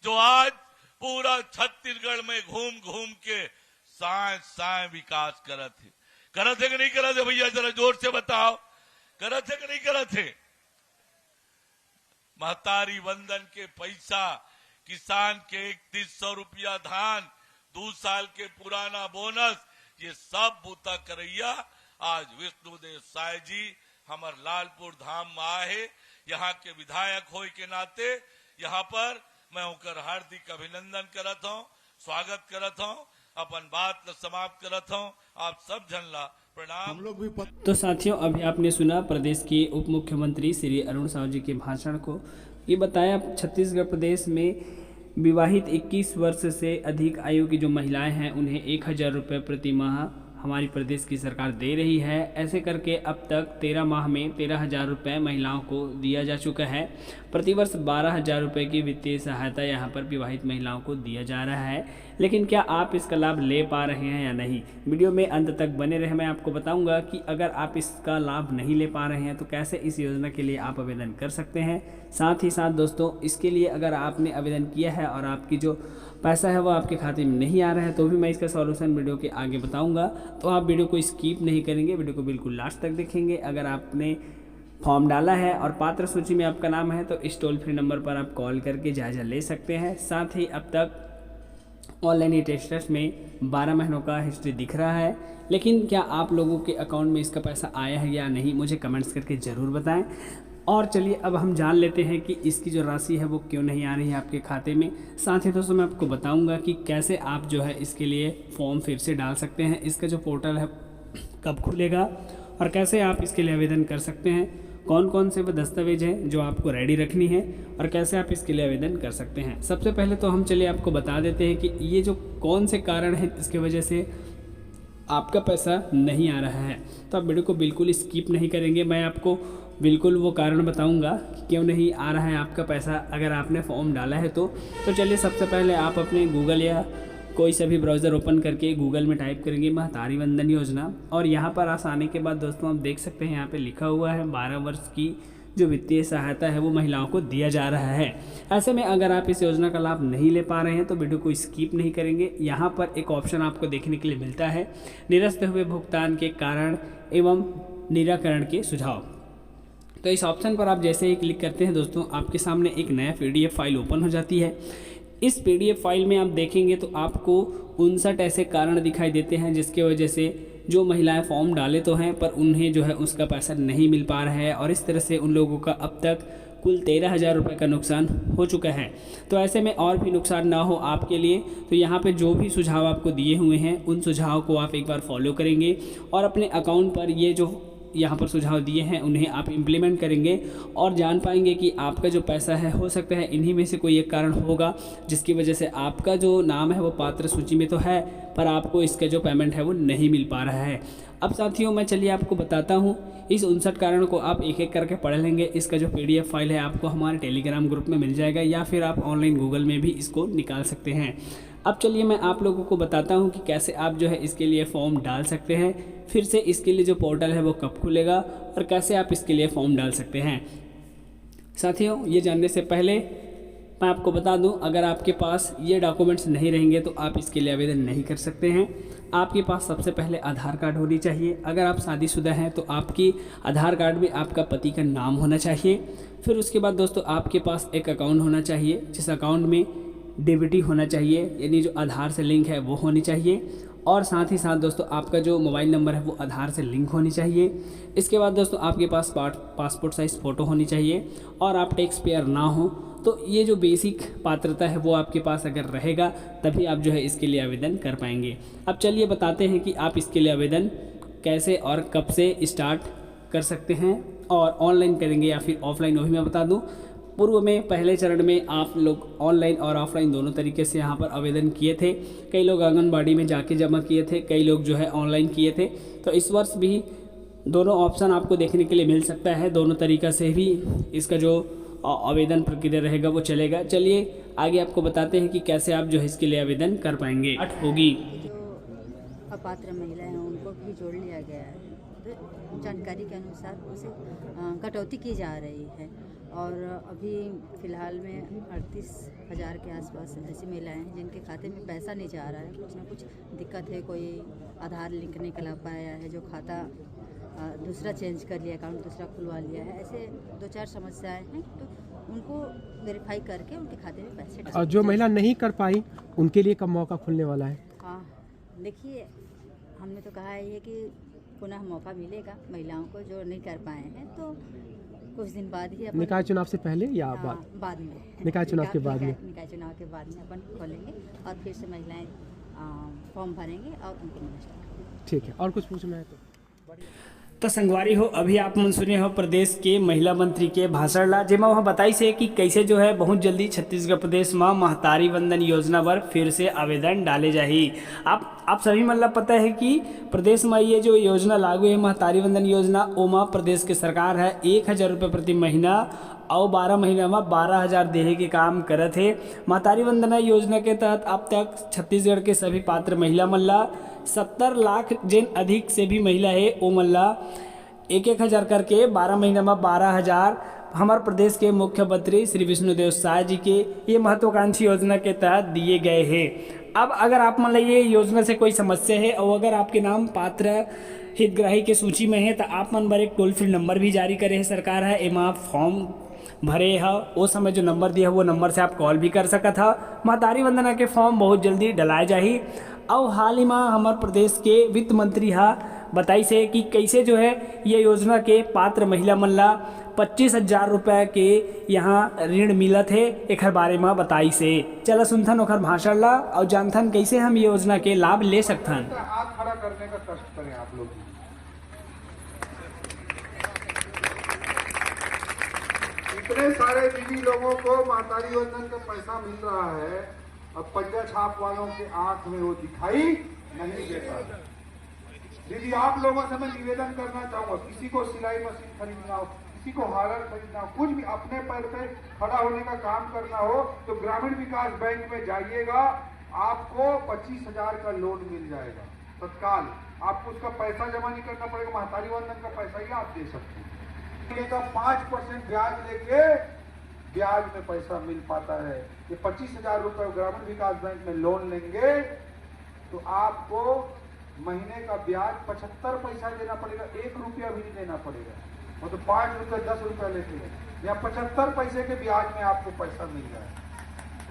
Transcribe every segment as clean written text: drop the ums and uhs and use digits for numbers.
जो आज पूरा छत्तीसगढ़ में घूम घूम के साय विकास करत है कि नहीं करत है भैया, जरा जोर से बताओ, करत है कि नहीं करत है? महतारी वंदन के पैसा, किसान के 3100 रुपया धान, 2 साल के पुराना बोनस, ये सब बूता करैया आज विष्णुदेव साय जी हमार लालपुर धाम में आए। यहाँ के विधायक होए के नाते यहाँ पर मैं उनकर हार्दिक अभिनंदन करत हूँ, स्वागत करत हूँ, अपन बात ल समाप्त करत हूँ। आप सब जन ला प्रणाम। हम लोग भी तो साथियों, अभी आपने सुना प्रदेश के उप मुख्यमंत्री श्री अरुण साव जी के भाषण को। ये बताया छत्तीसगढ़ प्रदेश में विवाहित 21 वर्ष से अधिक आयु की जो महिलाएं हैं उन्हें 1000 रुपये प्रति माह हमारी प्रदेश की सरकार दे रही है। ऐसे करके अब तक 13 माह में 13,000 रुपये महिलाओं को दिया जा चुका है। प्रतिवर्ष 12,000 रुपये की वित्तीय सहायता यहाँ पर विवाहित महिलाओं को दिया जा रहा है। लेकिन क्या आप इसका लाभ ले पा रहे हैं या नहीं, वीडियो में अंत तक बने रहे। मैं आपको बताऊंगा कि अगर आप इसका लाभ नहीं ले पा रहे हैं तो कैसे इस योजना के लिए आप आवेदन कर सकते हैं। साथ ही साथ दोस्तों, इसके लिए अगर आपने आवेदन किया है और आपकी जो पैसा है वो आपके खाते में नहीं आ रहा है तो भी मैं इसका सॉल्यूशन वीडियो के आगे बताऊंगा। तो आप वीडियो को स्किप नहीं करेंगे, वीडियो को बिल्कुल लास्ट तक देखेंगे। अगर आपने फॉर्म डाला है और पात्र सूची में आपका नाम है तो इस टोल फ्री नंबर पर आप कॉल करके जायजा ले सकते हैं। साथ ही अब तक ऑनलाइन टेस्टर्स में 12 महीनों का हिस्ट्री दिख रहा है, लेकिन क्या आप लोगों के अकाउंट में इसका पैसा आया है या नहीं, मुझे कमेंट्स करके ज़रूर बताएं। और चलिए अब हम जान लेते हैं कि इसकी जो राशि है वो क्यों नहीं आ रही है आपके खाते में। साथ ही दोस्तों, मैं आपको बताऊंगा कि कैसे आप जो है इसके लिए फॉर्म फिर से डाल सकते हैं, इसका जो पोर्टल है कब खुलेगा और कैसे आप इसके लिए आवेदन कर सकते हैं, कौन कौन से वो दस्तावेज हैं जो आपको रेडी रखनी है और कैसे आप इसके लिए आवेदन कर सकते हैं। सबसे पहले तो हम चलिए आपको बता देते हैं कि ये जो कौन से कारण है इसके वजह से आपका पैसा नहीं आ रहा है। तो आप वीडियो को बिल्कुल स्किप नहीं करेंगे, मैं आपको बिल्कुल वो कारण बताऊंगा कि क्यों नहीं आ रहा है आपका पैसा अगर आपने फॉर्म डाला है तो चलिए सबसे पहले आप अपने गूगल या कोई सा भी ब्राउज़र ओपन करके गूगल में टाइप करेंगे महतारी वंदन योजना, और यहाँ पर आसानी के बाद दोस्तों आप देख सकते हैं यहाँ पे लिखा हुआ है 12 वर्ष की जो वित्तीय सहायता है वो महिलाओं को दिया जा रहा है। ऐसे में अगर आप इस योजना का लाभ नहीं ले पा रहे हैं तो वीडियो को स्किप नहीं करेंगे। यहाँ पर एक ऑप्शन आपको देखने के लिए मिलता है निरस्त हुए भुगतान के कारण एवं निराकरण के सुझाव। तो इस ऑप्शन पर आप जैसे ही क्लिक करते हैं दोस्तों, आपके सामने एक नया PDF फाइल ओपन हो जाती है। इस PDF फाइल में आप देखेंगे तो आपको 59 ऐसे कारण दिखाई देते हैं जिसके वजह से जो महिलाएं फॉर्म डाले तो हैं पर उन्हें जो है उसका पैसा नहीं मिल पा रहा है, और इस तरह से उन लोगों का अब तक कुल 13,000 रुपये का नुकसान हो चुका है। तो ऐसे में और भी नुकसान ना हो आपके लिए तो यहाँ पे जो भी सुझाव आपको दिए हुए हैं उन सुझाव को आप एक बार फॉलो करेंगे और अपने अकाउंट पर ये जो यहाँ पर सुझाव दिए हैं उन्हें आप इम्प्लीमेंट करेंगे और जान पाएंगे कि आपका जो पैसा है हो सकता है इन्हीं में से कोई एक कारण होगा जिसकी वजह से आपका जो नाम है वो पात्र सूची में तो है पर आपको इसका जो पेमेंट है वो नहीं मिल पा रहा है। अब साथियों, मैं चलिए आपको बताता हूँ इस 59 कारण को आप एक एक करके पढ़ लेंगे। इसका जो PDF फाइल है आपको हमारे टेलीग्राम ग्रुप में मिल जाएगा या फिर आप ऑनलाइन गूगल में भी इसको निकाल सकते हैं। अब चलिए मैं आप लोगों को बताता हूं कि कैसे आप जो है इसके लिए फॉर्म डाल सकते हैं, फिर से इसके लिए जो पोर्टल है वो कब खुलेगा और कैसे आप इसके लिए फॉर्म डाल सकते हैं। साथियों, ये जानने से पहले मैं आपको बता दूं, अगर आपके पास ये डॉक्यूमेंट्स नहीं रहेंगे तो आप इसके लिए आवेदन नहीं कर सकते हैं। आपके पास सबसे पहले आधार कार्ड होनी चाहिए। अगर आप शादीशुदा हैं तो आपकी आधार कार्ड में आपका पति का नाम होना चाहिए। फिर उसके बाद दोस्तों आपके पास एक अकाउंट होना चाहिए जिस अकाउंट में DBT होना चाहिए, यानी जो आधार से लिंक है वो होनी चाहिए। और साथ ही साथ दोस्तों आपका जो मोबाइल नंबर है वो आधार से लिंक होनी चाहिए। इसके बाद दोस्तों आपके पास पासपोर्ट साइज़ फ़ोटो होनी चाहिए और आप टैक्स पेयर ना हो। तो ये जो बेसिक पात्रता है वो आपके पास अगर रहेगा तभी आप जो है इसके लिए आवेदन कर पाएंगे। अब चलिए बताते हैं कि आप इसके लिए आवेदन कैसे और कब से स्टार्ट कर सकते हैं और ऑनलाइन करेंगे या फिर ऑफलाइन, वही मैं बता दूँ। पूर्व में पहले चरण में आप लोग ऑनलाइन और ऑफलाइन दोनों तरीके से यहाँ पर आवेदन किए थे। कई लोग आंगनबाड़ी में जाके जमा किए थे, कई लोग जो है ऑनलाइन किए थे। तो इस वर्ष भी दोनों ऑप्शन आपको देखने के लिए मिल सकता है। दोनों तरीक़ा से भी इसका जो आवेदन प्रक्रिया रहेगा वो चलेगा। चलिए आगे आपको बताते हैं कि कैसे आप जो है इसके लिए आवेदन कर पाएंगे। होगी जो अपात्र महिलाएं हैं उनको भी जोड़ लिया गया है। तो जानकारी के अनुसार उसे कटौती की जा रही है और अभी फ़िलहाल में 38,000 के आसपास ऐसी महिलाएं हैं जिनके खाते में पैसा नहीं जा रहा है। कुछ ना कुछ दिक्कत है, कोई आधार लिंक नहीं करा पाया है, जो खाता दूसरा चेंज कर लिया, अकाउंट दूसरा खुलवा लिया है, ऐसे 2-4 समस्याएं हैं। तो उनको वेरीफाई करके उनके खाते में पैसे और जो महिला नहीं कर पाई उनके लिए कब मौका खुलने वाला है? हाँ, देखिए, हमने तो कहा है ये कि पुनः मौका मिलेगा महिलाओं को जो नहीं कर पाए हैं, तो कुछ दिन बाद ही अपन निकाय चुनाव से पहले या बाद में निकाय चुनाव के बाद में? निकाय चुनाव के बाद में अपन खोलेंगे और फिर से महिलाएं फॉर्म भरेंगे और उनको मिलना स्टार्ट करेंगे। ठीक है, और कुछ पूछना है तो संगवारी हो, अभी आप मन सुने हो प्रदेश के महिला मंत्री के भाषण ला, जेमा वह बताई से कि कैसे जो है बहुत जल्दी छत्तीसगढ़ प्रदेश में महतारी वंदन योजना पर फिर से आवेदन डाले जाही। आप सभी मतलब पता है कि प्रदेश में ये जो योजना लागू है महतारी वंदन योजना, ओमा प्रदेश की सरकार है 1,000 रुपये प्रति महीना और 12 महीना में 12,000 देहे के काम करत है। महतारी वंदना योजना के तहत अब तक छत्तीसगढ़ के सभी पात्र महिला मल्ला 70 लाख जिन अधिक से भी महिला है वो मल्ला 1,000 करके 12 महीना में 12,000 हमारे प्रदेश के मुख्यमंत्री श्री विष्णुदेव साय जी के ये महत्वाकांक्षी योजना के तहत दिए गए हैं। अब अगर आप मान लीजिए योजना से कोई समस्या है और अगर आपके नाम पात्र हितग्राही के सूची में है तो आप मन पर एक टोल फ्री नंबर भी जारी करे है सरकार है, एमा आप फॉर्म भरे है उस समय जो नंबर दिया है वो नंबर से आप कॉल भी कर सकत है। महतारी वंदना के फॉर्म बहुत जल्दी डलाए जाही। और हाल ही में हमारे प्रदेश के वित्त मंत्री बताई से कि कैसे जो है ये योजना के पात्र महिला मन ला 25,000 रुपये के यहाँ ऋण मिलत है, एक बारे में बताई से। चला सुनथन ओखर भाषण ला और जानथन कैसे हम ये योजना के लाभ ले सकथन। हाथ खड़ा करने का कष्ट करें आप लोग। इतने सारे दीदी लोगों को महतारी योजना का पैसा मिल रहा है और पंजा छाप वालों के आंख में वो दिखाई नहीं देता। दीदी आप लोगों से मैं निवेदन करना चाहूंगा, किसी को सिलाई मशीन खरीदना हो, किसी को हार्डर खरीदना हो, कुछ भी अपने पैर पे खड़ा होने का काम करना हो तो ग्रामीण विकास बैंक में जाइएगा, आपको 25,000 का लोन मिल जाएगा तत्काल। आपको उसका पैसा जमा नहीं करना पड़ेगा, महतारी वंदन का पैसा ही आप दे सकते हैं। 5% ब्याज लेके ब्याज में पैसा मिल पाता है। ये 25,000 रुपये ग्रामीण विकास बैंक में लोन लेंगे तो आपको महीने का ब्याज 75 पैसा देना पड़ेगा, 1 रुपया भी नहीं देना पड़ेगा। वो तो 5 रुपये 10 रुपया लेते हैं, या 75 पैसे के ब्याज में आपको पैसा मिल रहा है।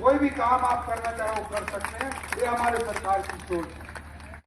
कोई भी काम आप करना चाहे वो कर सकते हैं, ये हमारे सरकार की सोच है।